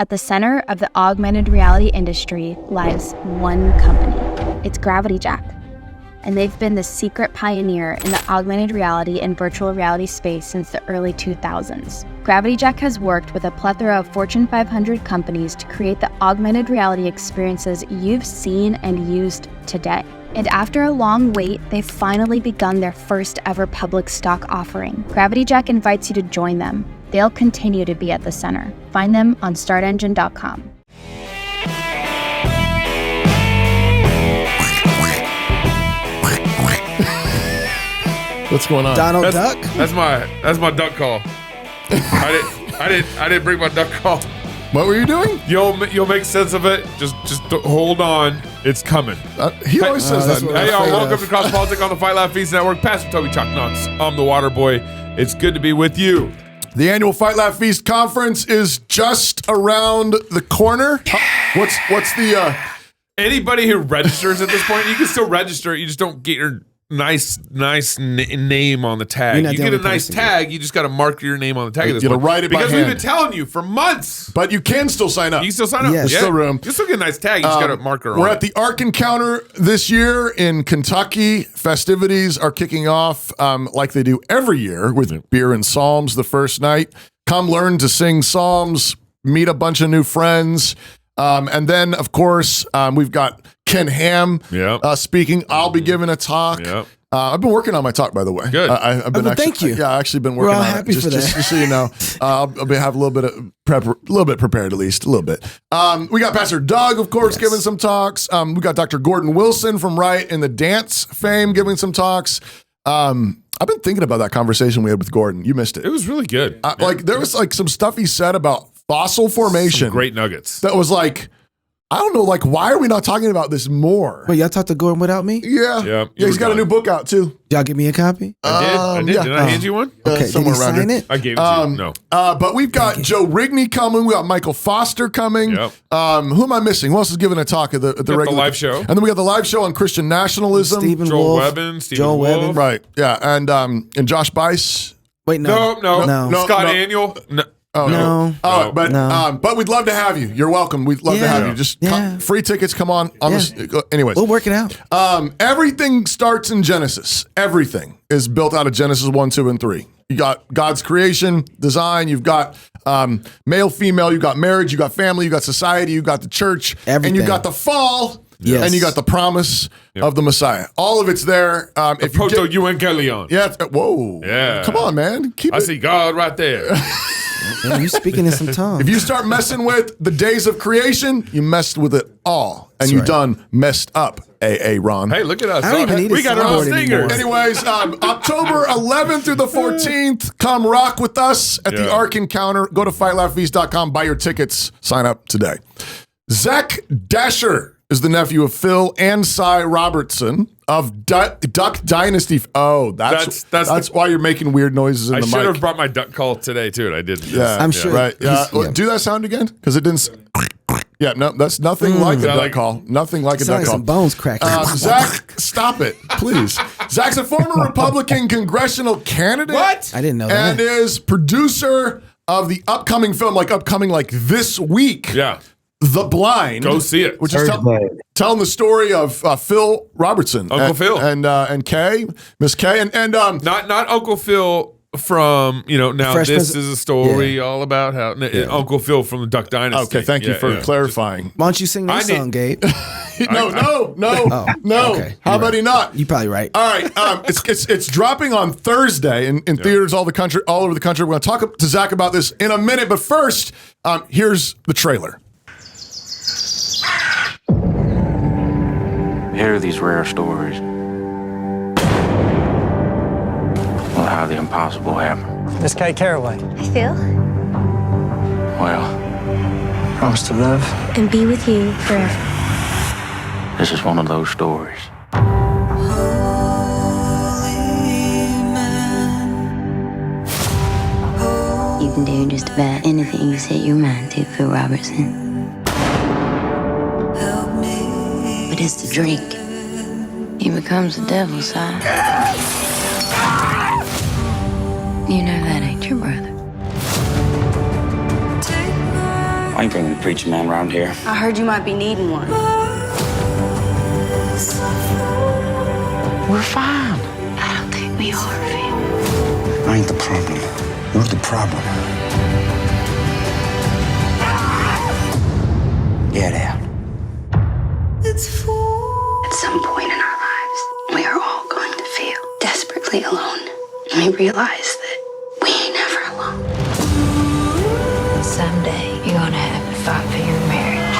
At the center of the augmented reality industry lies one company. It's Gravity Jack. And they've been the secret pioneer in the augmented reality and virtual reality space since the early 2000s. Gravity Jack has worked with a plethora of Fortune 500 companies to create the augmented reality experiences you've seen and used today. And after a long wait, they've finally begun their first ever public stock offering. Gravity Jack invites you to join them. They'll continue to be at the center. Find them on startengine.com. What's going on? Donald Duck? That's my duck call. I didn't bring my duck call. What were you doing? You'll make sense of it. Just hold on. It's coming. He always says that. Hey y'all, welcome to Cross Politics on the Fight Laugh Feast Network. Pastor Toby Chuck Knox. I'm the Water Boy. It's good to be with you. The annual Fight Laugh Feast conference is just around the corner. What's the Anybody who registers at this point, you can still register. You just don't get your nice name on the tag. You get a nice tag. You just got to mark your name on the tag. You got to write it by hand. Because we've been telling you for months. But you can still sign up. You can still sign up. Yes. There's still room. You can still get a nice tag. You just got to mark it on. We're at the Ark Encounter this year in Kentucky. Festivities are kicking off like they do every year with beer and psalms the first night. Come learn to sing psalms, meet a bunch of new friends. And then, of course, we've got Ken Ham speaking. I'll be giving a talk. Yep. I've been working on my talk, by the way. Good. I've been thank you. Yeah, I actually been working We're all on happy it. for that. Just so you know, I'll have a little bit of prepared at least, a little bit. We got Pastor Doug, of course, giving some talks. We got Dr. Gordon Wilson from Right in the Dance fame giving some talks. I've been thinking about that conversation we had with Gordon. You missed it. It was really good. Like there was like some stuff he said about fossil formation. Some great nuggets. That was like, I don't know, like, why are we not talking about this more? Wait, y'all talked to Gordon without me? Yeah, he's got a new book out too. Y'all give me a copy? I did. Yeah. Did I hand you one? Okay, somewhere did he around sign here. it? I gave it to you. No. But we've got Joe Rigney coming. We got Michael Foster coming. Yep. Who am I missing? Who else is giving a talk at the regular the live show? And then we got the live show on Christian nationalism. Stephen Joel Wolf. Webben. Joel Webben. Right. Yeah. And Josh Bice. Wait, no. No. Scott Aniel. No. No. But we'd love to have you. You're welcome. We'd love to have you. Just free tickets. Come on. Anyways, We'll work it out. Everything starts in Genesis. Everything is built out of Genesis 1, 2, and 3. You got God's creation, design. You've got male, female. You got marriage. You got family. You got society. You got the church. Everything. And you got the fall. Yes. And you got the promise of the Messiah. All of it's there. The proto-evangelion. Yeah. Whoa. Yeah. Come on, man. I see God right there. Man, you speaking in some tongues. If you start messing with the days of creation, you messed with it all. And you done messed up, A.A. Ron. Hey, look at us. I don't even need we a got our own soundboard singers. anymore. Anyways, October 11th through the 14th, come rock with us at the Ark Encounter. Go to fightlaughfeast.com, buy your tickets, sign up today. Zach Dasher is the nephew of Phil and Cy Robertson of Duck Dynasty. Oh, that's why you're making weird noises in the mic. I should have brought my duck call today, too, and I didn't. Yeah, I'm sure. Right. Do that sound again? Because it didn't. Yeah, no, that's nothing like a duck call. Nothing like a duck call. Some bones cracking. Zach, stop it, please. Zach's a former Republican congressional candidate. I didn't know that. And is producer of the upcoming film, like this week. Yeah. The Blind. Go see it. Which is telling the story of Phil Robertson. Uncle Phil. And Kay, Miss Kay. And not Uncle Phil from, now Fresh this Prince- is a story all about how Uncle Phil from the Duck Dynasty. okay, thank you for clarifying. Why don't you sing that song, Gabe? No. Okay. How about he not? You're probably right. All right, it's dropping on Thursday in theaters all over the country. We're going to talk to Zach about this in a minute, but first, here's the trailer. We hear these rare stories of how the impossible happened. Miss Kay Caraway. Phil, Well, Promise to love. and be with you forever. this is one of those stories. You can do just about anything you set your mind to, Phil Robertson. But it's the drink. He becomes the devil's side. You know that ain't your brother. I ain't bringing a preacher man around here. I heard you might be needing one. We're fine. I don't think we are, Phil. I ain't the problem. You're the problem. Get out. At some point in our lives, we are all going to feel desperately alone. And we realize that we ain't never alone. Someday, you're gonna have to fight for your marriage.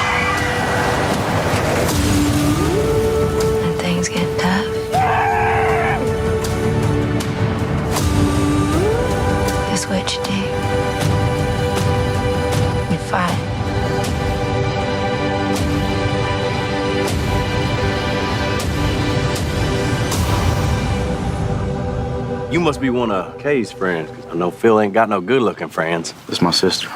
When things get tough, guess what you do? You fight. You must be one of Kay's friends. I know Phil ain't got no good-looking friends. This is my sister.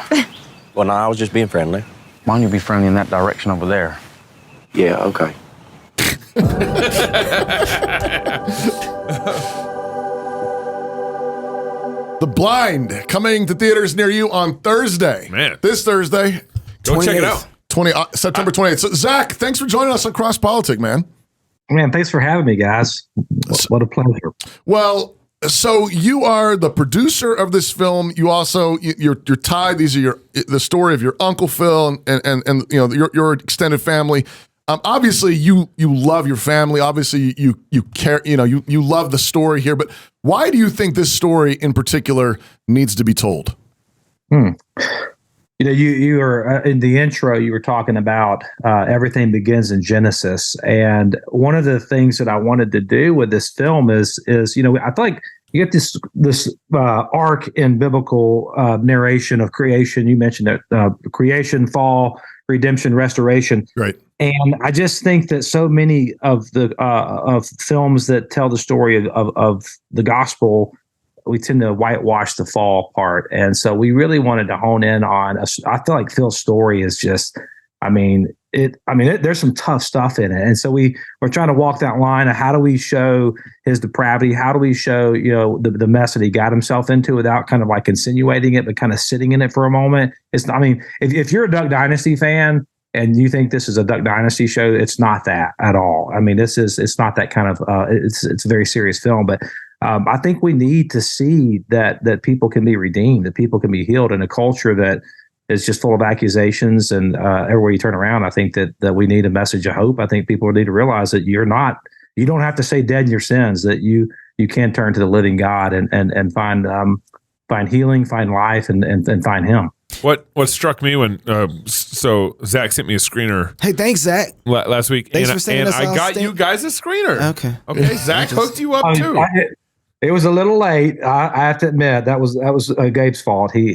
Well, no, I was just being friendly. Why don't you be friendly in that direction over there? Yeah, okay. The Blind, coming to theaters near you on Thursday. Man. This Thursday. Go check it out. September 28th. So, Zach, thanks for joining us on Cross Politic, man. Man, thanks for having me, guys. What a pleasure. Well, so you are the producer of this film. You also you're tied. These are the story of your Uncle Phil and you know your extended family. Obviously, you love your family. Obviously, you care. You know you love the story here. But why do you think this story in particular needs to be told? You know, you were in the intro. You were talking about everything begins in Genesis, and one of the things that I wanted to do with this film is you know I feel like you get this arc in biblical narration of creation. You mentioned it, creation, fall, redemption, restoration, Right. And I just think that so many of the of films that tell the story of the gospel, we tend to whitewash the fall part. And so we really wanted to hone in on, I feel like Phil's story is just, there's some tough stuff in it. And so we're trying to walk that line of how do we show his depravity? How do we show, you know, the mess that he got himself into without kind of like insinuating it, but kind of sitting in it for a moment. If you're a Duck Dynasty fan and you think this is a Duck Dynasty show, it's not that at all. I mean, it's not that kind of, it's a very serious film, but I think we need to see that people can be redeemed, that people can be healed in a culture that is just full of accusations. And everywhere you turn around, I think that we need a message of hope. I think people need to realize that you don't have to stay dead in your sins, that you can turn to the living God and find healing, find life, and find Him. What struck me when so Zach sent me a screener. Hey, thanks, Zach. Last week. Thanks for sending us. I got you guys a screener. Okay. Zach hooked you up too. It was a little late. I have to admit that was Gabe's fault. He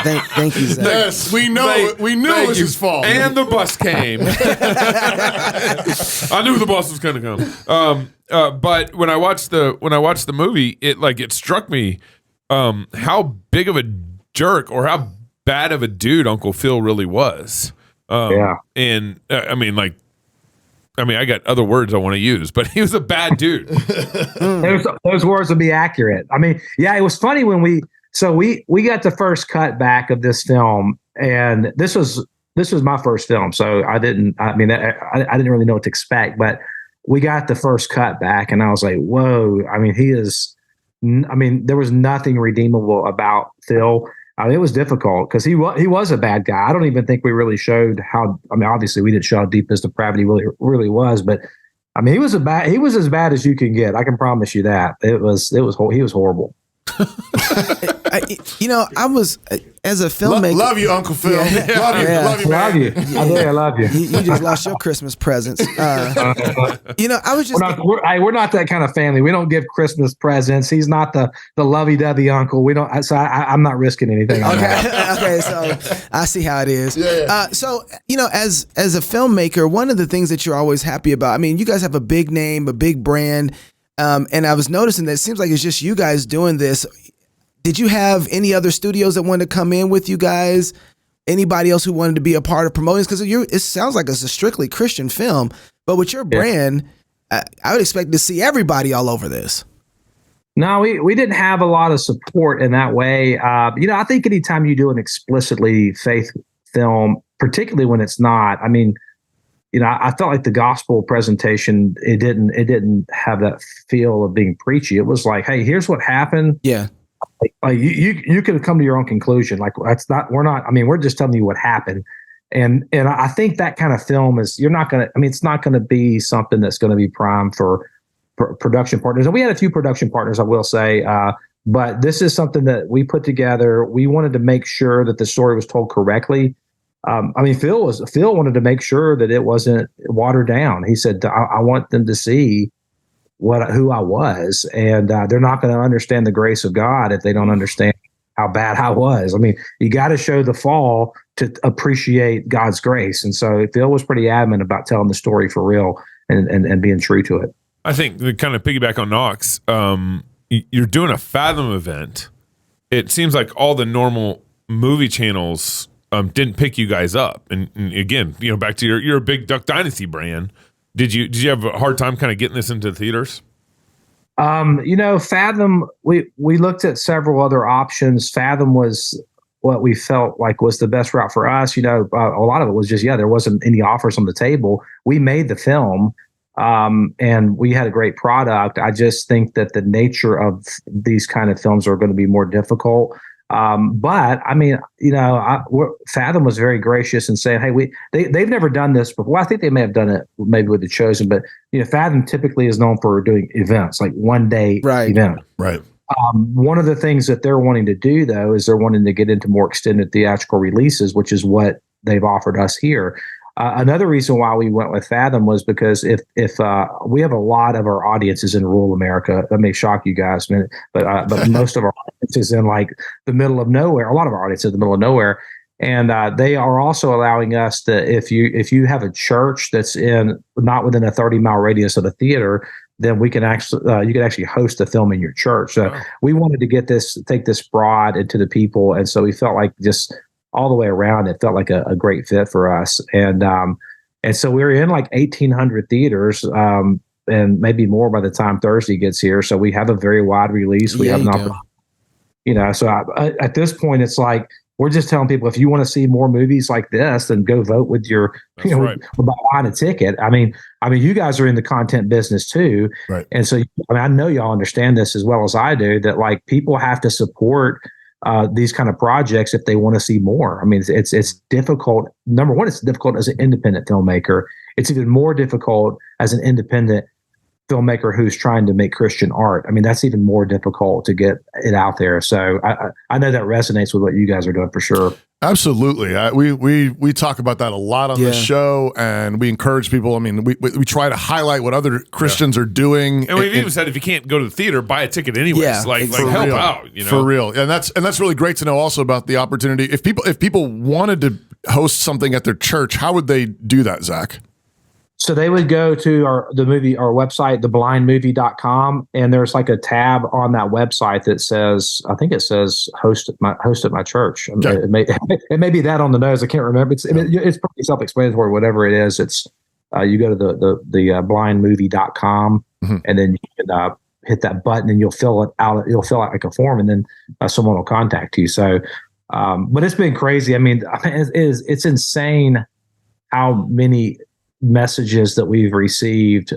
Thank you, Zach. Yes, we know. We knew it was his fault. And the bus came. I knew the bus was going to come. But when I watched the movie, it struck me how big of a jerk or how bad of a dude Uncle Phil really was. Yeah. And I got other words I want to use, but he was a bad dude. Those words would be accurate. I mean, yeah, it was funny when we got the first cut back of this film, and this was my first film, so I didn't really know what to expect, but we got the first cut back, and I was like, whoa! I mean, there was nothing redeemable about Phil. It was difficult because he was a bad guy. I don't even think we really showed how. I mean, obviously we didn't show how deep his depravity really was, but I mean, he was as bad as you can get. I can promise you that. He was horrible. I was as a filmmaker. Love you, Uncle Phil. Yeah. Love you, man. I love you. You just lost your Christmas presents. I was just. We're not that kind of family. We don't give Christmas presents. He's not the lovey-dovey uncle. We don't. So I'm not risking anything. Okay. So I see how it is. Yeah. So as a filmmaker, one of the things that you're always happy about. I mean, you guys have a big name, a big brand. And I was noticing that it seems like it's just you guys doing this. Did you have any other studios that wanted to come in with you guys? Anybody else who wanted to be a part of promoting? Because it sounds like it's a strictly Christian film, but with your brand, I would expect to see everybody all over this. No, we didn't have a lot of support in that way. I think anytime you do an explicitly faith film, particularly when it's not, I mean, I felt like the gospel presentation, it didn't have that feel of being preachy. It was like, hey, here's what happened. Yeah. Like you could have come to your own conclusion. Like we're just telling you what happened. And I think that kind of film it's not going to be something that's going to be prime for production partners. And we had a few production partners, I will say, but this is something that we put together. We wanted to make sure that the story was told correctly. Phil wanted to make sure that it wasn't watered down. He said, I want them to see who I was, and they're not going to understand the grace of God if they don't understand how bad I was. I mean, you got to show the fall to appreciate God's grace. And so Phil was pretty adamant about telling the story for real and being true to it. I think to kind of piggyback on Knox, you're doing a Fathom event. It seems like all the normal movie channels didn't pick you guys up. And again, back to you're a big Duck Dynasty brand. Did you have a hard time kind of getting this into the theaters? Fathom, we looked at several other options. Fathom was what we felt like was the best route for us. A lot of it was just, there wasn't any offers on the table. We made the film. And we had a great product. I just think that the nature of these kind of films are going to be more difficult. But I mean, Fathom was very gracious in saying, hey, they've never done this before. Well, I think they may have done it maybe with The Chosen, but Fathom typically is known for doing events, like one day event. Right. One of the things that they're wanting to do, though, is they're wanting to get into more extended theatrical releases, which is what they've offered us here. Another reason why we went with Fathom was because if we have a lot of our audiences in rural America, that may shock you guys, but most of our audience is in like the middle of nowhere. A lot of our audience is in the middle of nowhere, and they are also allowing us to, if you have a church that's not within a 30-mile radius of the theater, then we can actually you can actually host a film in your church. So we wanted to take this broad into the people, and so we felt like just all the way around, it felt like a great fit for us. And so we were in like 1,800 theaters, and maybe more by the time Thursday gets here. So we have a very wide release. We have an opportunity, so at this point, it's like, we're just telling people, if you want to see more movies like this, then go vote with your, by buying a ticket. I mean, you guys are in the content business too. Right. And so, I know y'all understand this as well as I do, that like people have to support these kind of projects if they want to see more. I mean, it's difficult. Number one, it's difficult as an independent filmmaker. It's even more difficult as an independent filmmaker who's trying to make Christian art. I mean, that's even more difficult to get it out there. So I know that resonates with what you guys are doing for sure. Absolutely. We talk about that a lot on the show, and we encourage people. I mean, we try to highlight what other Christians are doing. And we've even said, if you can't go to the theater, buy a ticket anyways. Yeah, like help out. For real. And that's really great to know also about the opportunity. If people wanted to host something at their church, how would they do that, Zach? So they would go to our website, theblindmovie.com, and there's like a tab on that website that says, I think it says host at my church. I mean, it may be that on the nose. I can't remember. It's pretty self-explanatory, whatever it is. It's you go to the blindmovie.com, and then you can hit that button and you'll fill it out. You'll fill out like a form, and then someone will contact you. So, but it's been crazy. I mean, it's insane how many messages that we've received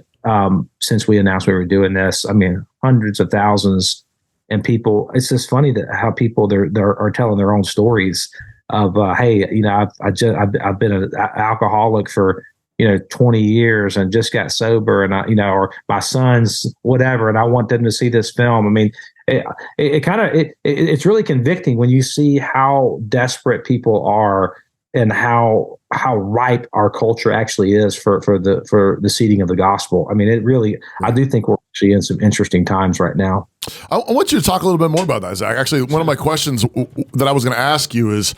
since we announced we were doing this. I mean, hundreds of thousands, and people. It's just funny that how people are telling their own stories of, hey, I've been an alcoholic for 20 years and just got sober, and or my sons whatever, and I want them to see this film. I mean, it's really convicting when you see how desperate people are and how ripe our culture actually is for the seeding of the gospel. I mean, it really, I do think we're actually in some interesting times right now. I want you to talk a little bit more about that, Zach. Actually, one of my questions that I was going to ask you is,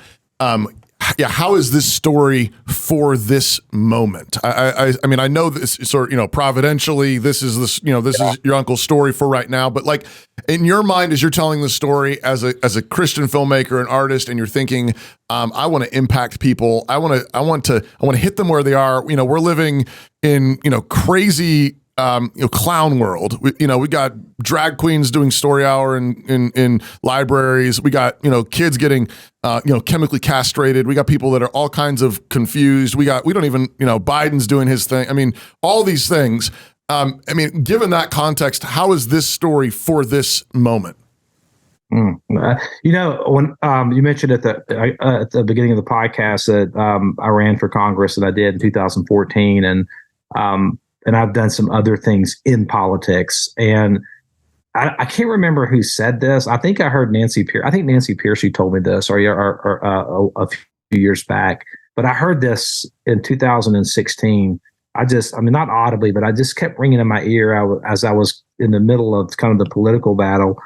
how is this story for this moment? I mean, I know this sort of, providentially, this is your uncle's story for right now, but like in your mind, as you're telling the story as a Christian filmmaker and artist, and you're thinking, I want to impact people. I want to hit them where they are. We're living in, crazy clown world. We got drag queens doing story hour in libraries. We got, kids getting, chemically castrated. We got people that are all kinds of confused. We don't even, Biden's doing his thing. I mean, all these things. Given that context, how is this story for this moment? When you mentioned at the beginning of the podcast that I ran for Congress, and I did in 2014, and I've done some other things in politics, and I can't remember who said this. I think I heard Nancy Pierce. I think Nancy Pierce told me this, or a few years back. But I heard this in 2016. Not audibly, but I just kept ringing in my ear as I was in the middle of kind of the political battle.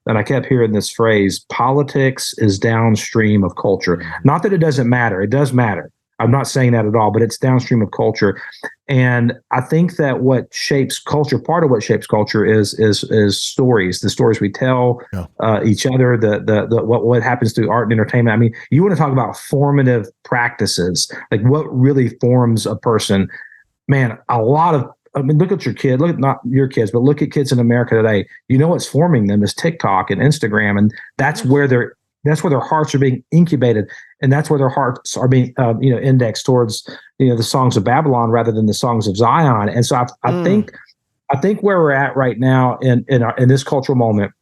And I kept hearing this phrase, politics is downstream of culture. Not that it doesn't matter. It does matter. I'm not saying that at all, but it's downstream of culture. And I think that what shapes culture, part of what shapes culture is stories, the stories we tell each other, what happens through art and entertainment. I mean, you want to talk about formative practices, like what really forms a person. Man, look at your kid, not your kids, but look at kids in America today. What's forming them is TikTok and Instagram. And that's where their hearts are being incubated. And that's where their hearts are being, indexed towards, the songs of Babylon rather than the songs of Zion. And so I think where we're at right now in this cultural moment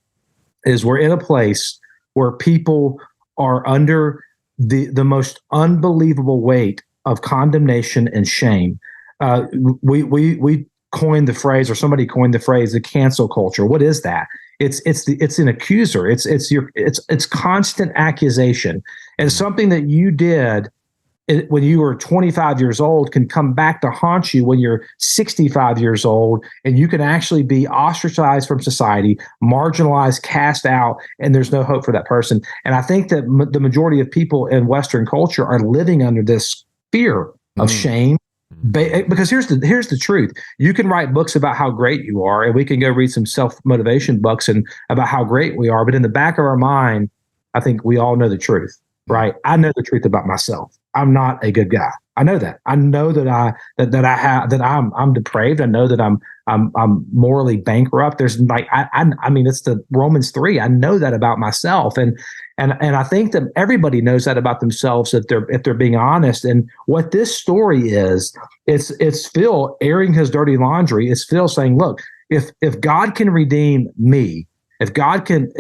is we're in a place where people are under the most unbelievable weight of condemnation and shame. We coined the phrase, or somebody coined the phrase, the cancel culture. What is that? It's an accuser. It's constant accusation, and something that you did when you were 25 years old can come back to haunt you when you're 65 years old, and you can actually be ostracized from society, marginalized, cast out, and there's no hope for that person. And I think that the majority of people in Western culture are living under this fear of shame. Because here's the truth. You can write books about how great you are, and we can go read some self-motivation books and about how great we are. But in the back of our mind, I think we all know the truth, right? I know the truth about myself. I'm not a good guy. I know that. I know that I'm depraved. I know that I'm morally bankrupt. There's it's the Romans 3. I know that about myself, and I think that everybody knows that about themselves if they're being honest. And what this story is, it's Phil airing his dirty laundry. It's Phil saying, look, if God can redeem me, if God can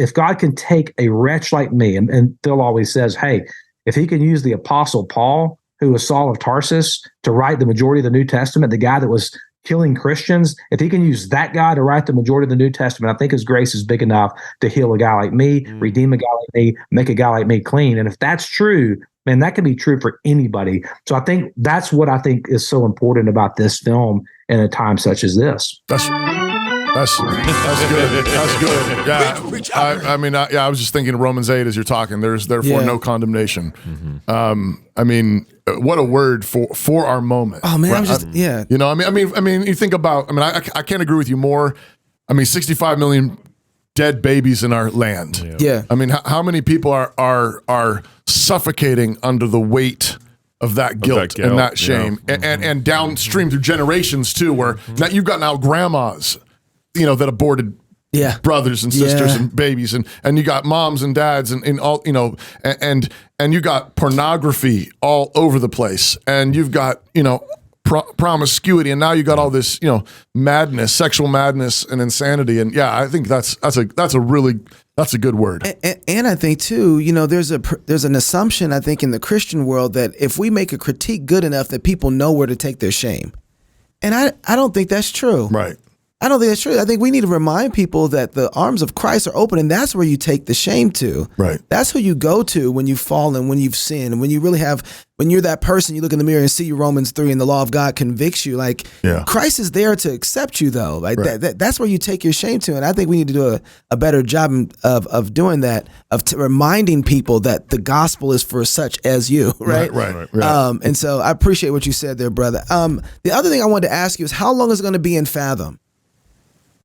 take a wretch like me, and Phil always says, hey, if he can use the Apostle Paul, who was Saul of Tarsus, to write the majority of the New Testament, the guy that was killing Christians, if he can use that guy to write the majority of the New Testament, I think his grace is big enough to heal a guy like me, redeem a guy like me, make a guy like me clean. And if that's true, man, that can be true for anybody. So I think that's what I think is so important about this film in a time such as this. That's good. That's good. Yeah. I was just thinking Romans 8 as you're talking. There's therefore no condemnation. What a word for our moment. Oh man, right? You think about. I can't agree with you more. 65 million dead babies in our land. Yeah. How many people are suffocating under the weight of that guilt and that shame, and downstream through generations too, where now you've got grandmas, that aborted brothers and sisters and babies, and you got moms and dads and all, and you got pornography all over the place, and you've got, promiscuity, and now you got all this, madness, sexual madness and insanity. And I think that's a good word. And I think too, there's an assumption, I think, in the Christian world that if we make a critique good enough, that people know where to take their shame. And I don't think that's true. Right. I don't think that's true. I think we need to remind people that the arms of Christ are open, and that's where you take the shame to. Right. That's who you go to when you've fallen, when you've sinned, when you're that person, you look in the mirror and see Romans 3 and the law of God convicts you. Christ is there to accept you, though. That's where you take your shame to. And I think we need to do a better job of doing that, of reminding people that the gospel is for such as you, right? Right. And so I appreciate what you said there, brother. The other thing I wanted to ask you is, how long is it going to be in Fathom?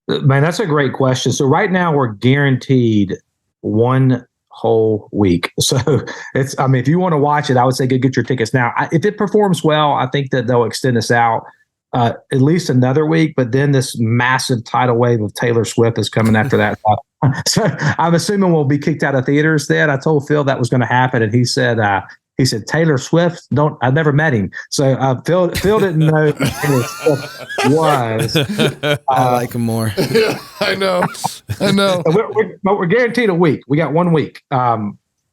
Man, that's a great question. So right now we're guaranteed one whole week. So if you want to watch it, I would say get your tickets now. If it performs well, I think that they'll extend us out at least another week, but then this massive tidal wave of Taylor Swift is coming after that. So I'm assuming we'll be kicked out of theaters then. I told Phil that was going to happen, and he said Taylor Swift. I never met him, so Phil didn't know who Taylor Swift was. I like him more. Yeah, I know. But we're guaranteed a week. We got 1 week.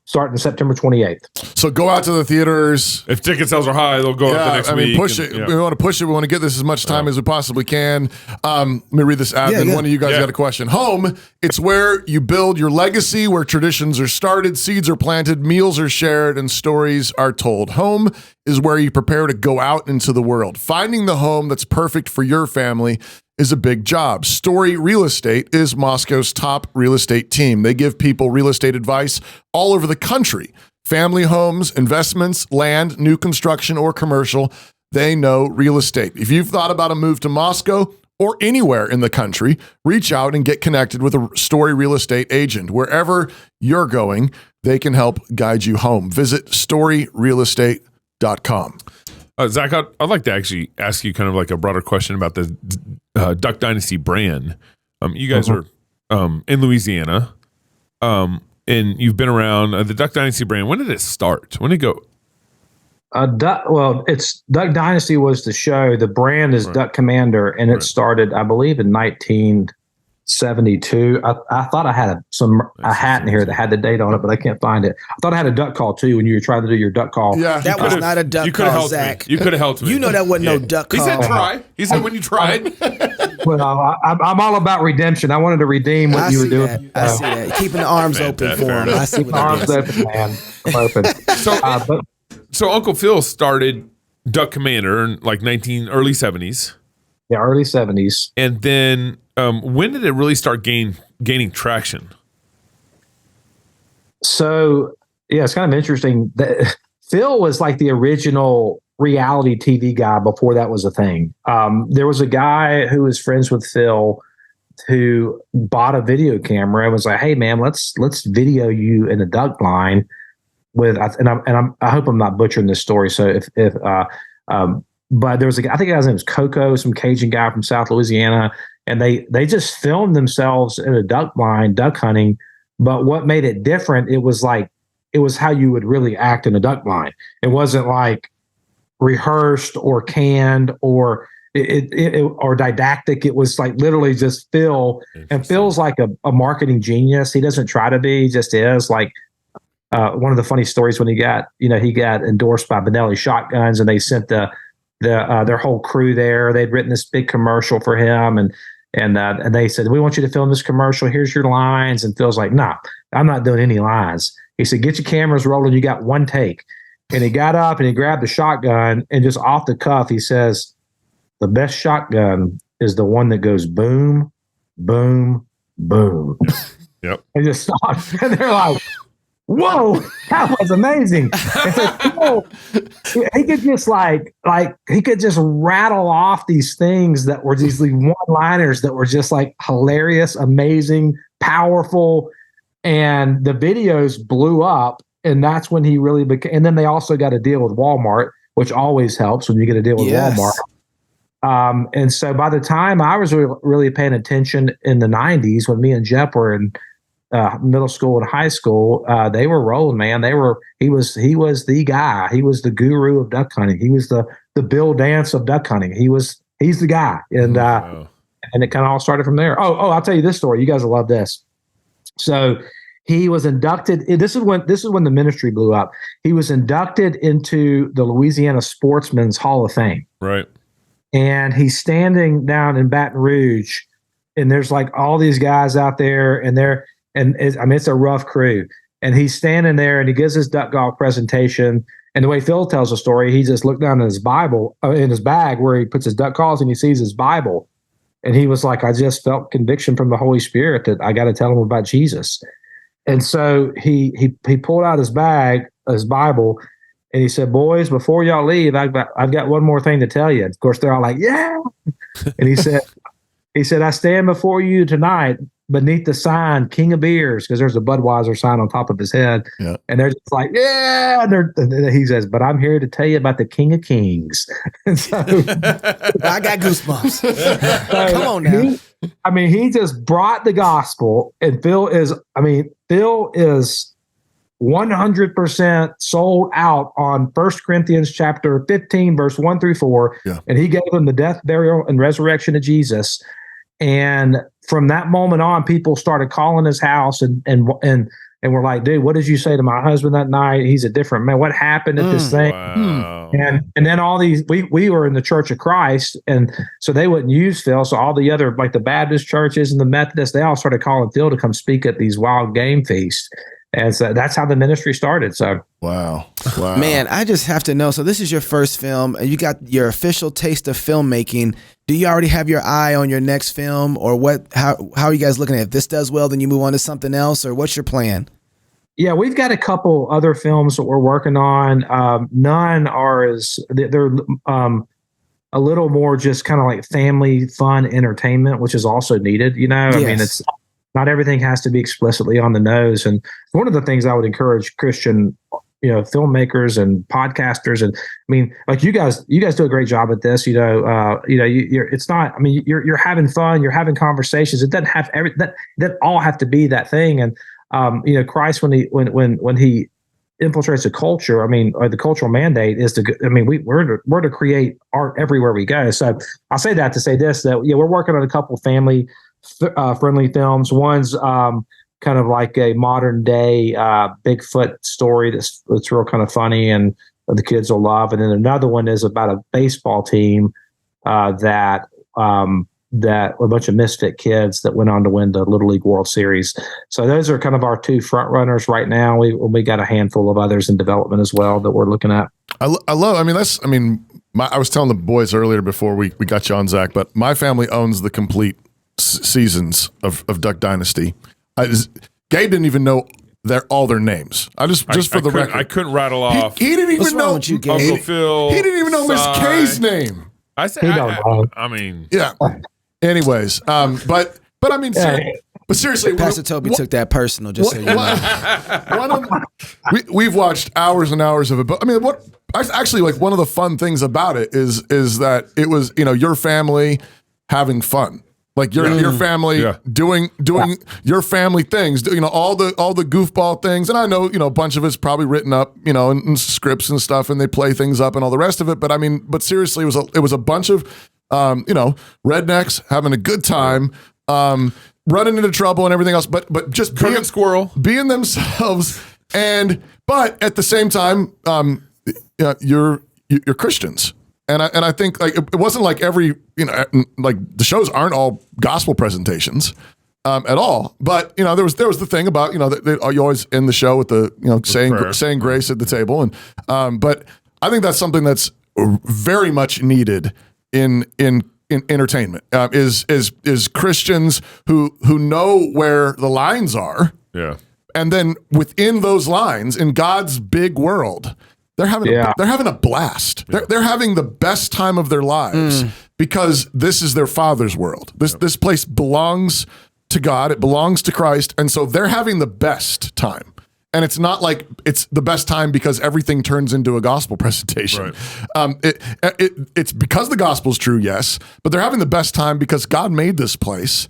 Starting September 28th. So go out to the theaters. If ticket sales are high, they'll go up the next week. Push it. We want to push it. We want to get this as much time as we possibly can. Let me read this ad, and one of you guys got a question. Home, it's where you build your legacy, where traditions are started, seeds are planted, meals are shared, and stories are told. Home is where you prepare to go out into the world. Finding the home that's perfect for your family is a big job. Story Real Estate is Moscow's top real estate team. They give people real estate advice all over the country. Family homes, investments, land, new construction, or commercial. They know real estate. If you've thought about a move to Moscow or anywhere in the country, reach out and get connected with a Story Real Estate agent. Wherever you're going, they can help guide you home. Visit storyrealestate.com. Zach, I'd like to actually ask you kind of like a broader question about the Duck Dynasty brand. You guys are in Louisiana, and you've been around the Duck Dynasty brand. When did it start? When did it go? It's Duck Dynasty was the show. The brand is Duck Commander, and it started, I believe, in 1972. I thought I had a hat in here that had the date on it, but I can't find it. I thought I had a duck call too when you were trying to do your duck call. Yeah, that was not a duck call, Zach. You could have helped me. You know that wasn't no duck call. He said try. He said when you tried. Well, I'm all about redemption. I wanted to redeem what you were doing. I see that. Keeping the arms open for him. I see what arms open, man. I'm open. So Uncle Phil started Duck Commander in like early 70s. Yeah, early 70s. And then when did it really start gaining traction? So, yeah, it's kind of interesting. Phil was like the original reality TV guy before that was a thing. There was a guy who was friends with Phil who bought a video camera and was like, "Hey, man, let's video you in a duck blind." I hope I'm not butchering this story. So but there was I think his name was Coco, some Cajun guy from South Louisiana, and they just filmed themselves in a duck blind, duck hunting. But what made it different, it was how you would really act in a duck blind. It wasn't like rehearsed or canned or or didactic. It was like literally just Phil, and Phil's like a marketing genius. He doesn't try to be, he just is. Like one of the funny stories when he got endorsed by Benelli Shotguns, and they sent their whole crew there. They'd written this big commercial for him, and they said, "We want you to film this commercial. Here's your lines." And Phil's like, "Nah, I'm not doing any lines." He said, "Get your cameras rolling. You got one take." And he got up and he grabbed the shotgun, and just off the cuff, he says, "The best shotgun is the one that goes boom, boom, boom." Yep. And just stopped. And they're like, "Whoa, that was amazing." And so Phil, he could just he could just rattle off these things that were these one-liners that were just like hilarious, amazing, powerful, and the videos blew up. And that's when he really became. And then they also got a deal with Walmart, which always helps when you get a deal with Walmart. And so by the time I was really paying attention in the 90s, when me and Jeff were in middle school and high school, they were rolling, man. He was the guy. He was the guru of duck hunting. He was the Bill Dance of duck hunting. He's the guy. And and it kind of all started from there. Oh, I'll tell you this story. You guys will love this. So he was inducted. This is when the ministry blew up. He was inducted into the Louisiana Sportsman's Hall of Fame. Right. And he's standing down in Baton Rouge, and there's like all these guys out there, and it's a rough crew. And he's standing there, and he gives his duck golf presentation. And the way Phil tells the story, he just looked down in his Bible, in his bag where he puts his duck calls, and he sees his Bible. And he was like, "I just felt conviction from the Holy Spirit that I got to tell him about Jesus." And so he pulled out his bag, his Bible, and he said, "Boys, before y'all leave, I've got one more thing to tell you." Of course, they're all like, "Yeah." And he said, "I stand before you tonight beneath the sign, King of Beers, because there's a Budweiser sign on top of his head. Yeah. And they're just like, yeah. And he says, but I'm here to tell you about the King of Kings. And so I got goosebumps. Come on now. He just brought the gospel, and Phil is 100% sold out on 1 Corinthians chapter 15, verse 1 through 4. Yeah. And he gave them the death, burial, and resurrection of Jesus. And from that moment on, people started calling his house and we're like, dude, what did you say to my husband that night? He's a different man. What happened at this thing? Wow. And then all these, we were in the Church of Christ, and so they wouldn't use Phil. So all the other, like the Baptist churches and the Methodists, they all started calling Phil to come speak at these wild game feasts. And so that's how the ministry started. So Wow. Man, I just have to know. So this is your first film. You got your official taste of filmmaking. Do you already have your eye on your next film, or what? How are you guys looking at it? If this does well, then you move on to something else, or what's your plan? Yeah, we've got a couple other films that we're working on. None are they're a little more just kind of like family fun entertainment, which is also needed. I mean, it's not everything has to be explicitly on the nose. And one of the things I would encourage Christian, filmmakers and podcasters, and I mean, like you guys do a great job at this. It's not. I mean, you're having fun, you're having conversations. It doesn't have that all have to be that thing. And Christ, when he infiltrates a culture, or the cultural mandate is to. I mean, we're to create art everywhere we go. So I'll say that to say this: that we're working on a couple family friendly films. One's kind of like a modern day Bigfoot story that's real kind of funny and the kids will love. And then another one is about a baseball team that a bunch of misfit kids that went on to win the Little League World Series. So those are kind of our two front runners right now. We got a handful of others in development as well that we're looking at. I was telling the boys earlier before we got you on, Zach, but my family owns the complete seasons of Duck Dynasty. Gabe didn't even know all their names. Just for the record, I couldn't rattle off. He didn't even know with you, Gabe? Uncle Phil. He didn't even know Miss K's name. I said, I mean, yeah. Anyways, but I mean, but seriously, Pastor Toby took that personal. Just so you know. We've watched hours and hours of it. But I mean, one of the fun things about it is that it was your family having fun. Like your family doing your family things, all the goofball things, and I know a bunch of it's probably written up, in scripts and stuff, and they play things up and all the rest of it. But I mean, seriously, it was a bunch of rednecks having a good time, running into trouble and everything else, but just being themselves, but at the same time, you're Christians. And I think like it wasn't like every like the shows aren't all gospel presentations at all, but there was the thing about that you always end the show with the saying grace at the table, and but I think that's something that's very much needed in entertainment is Christians who know where the lines are, and then within those lines in God's big world. They're having a blast. They're having the best time of their lives because this is their Father's world. This place belongs to God. It belongs to Christ, and so they're having the best time. And it's not like it's the best time because everything turns into a gospel presentation. Right. It's because the gospel's true, yes, but they're having the best time because God made this place.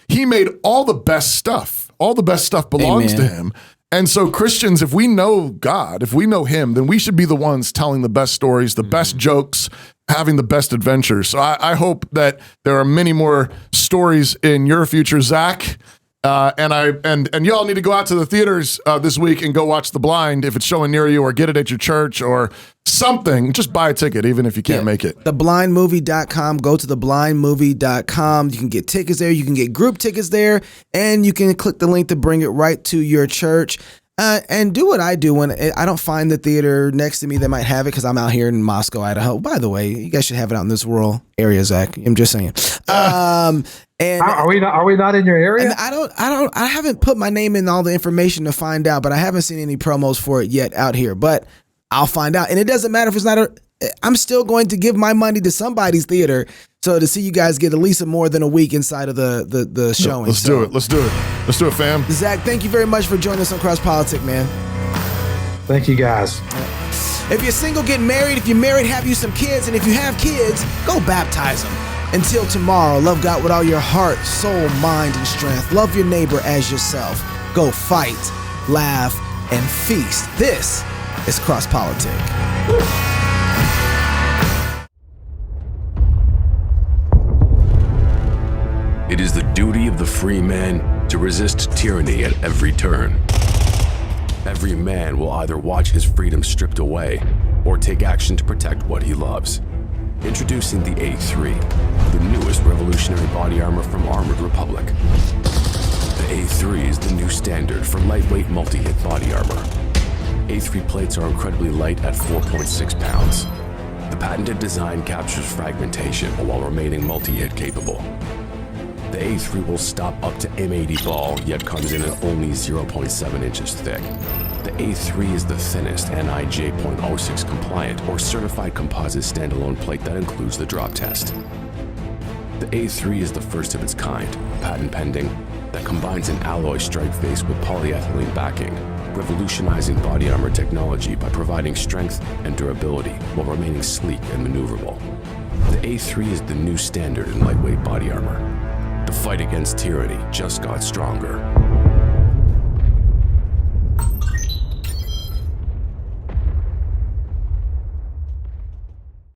He made all the best stuff. All the best stuff belongs to Him. And so Christians, if we know God, if we know Him, then we should be the ones telling the best stories, the best jokes, having the best adventures. So I hope that there are many more stories in your future, Zach. And y'all need to go out to the theaters this week and go watch The Blind if it's showing near you, or get it at your church or something. Just buy a ticket, even if you can't make it. Theblindmovie.com. Go to theblindmovie.com. You can get tickets there. You can get group tickets there, and you can click the link to bring it right to your church. And do what I do when I don't find the theater next to me that might have it, because I'm out here in Moscow, Idaho. By the way, you guys should have it out in this rural area, Zach. I'm just saying. And are we not in your area? And I haven't put my name in all the information to find out, but I haven't seen any promos for it yet out here. But I'll find out. And it doesn't matter if it's not I'm still going to give my money to somebody's theater. So to see you guys get at least more than a week inside of the showing. Let's do it. Let's do it. Let's do it, fam. Zach, thank you very much for joining us on Cross Politic, man. Thank you, guys. If you're single, get married. If you're married, have you some kids. And if you have kids, go baptize them. Until tomorrow, love God with all your heart, soul, mind, and strength. Love your neighbor as yourself. Go fight, laugh, and feast. This is Cross Politic. It is the duty of the free man to resist tyranny at every turn. Every man will either watch his freedom stripped away or take action to protect what he loves. Introducing the A3, the newest revolutionary body armor from Armored Republic. The A3 is the new standard for lightweight multi-hit body armor. A3 plates are incredibly light at 4.6 pounds. The patented design captures fragmentation while remaining multi-hit capable. The A3 will stop up to M80 ball, yet comes in at only 0.7 inches thick. The A3 is the thinnest NIJ .06 compliant or certified composite standalone plate that includes the drop test. The A3 is the first of its kind, patent pending, that combines an alloy strike face with polyethylene backing, revolutionizing body armor technology by providing strength and durability while remaining sleek and maneuverable. The A3 is the new standard in lightweight body armor. The fight against tyranny just got stronger.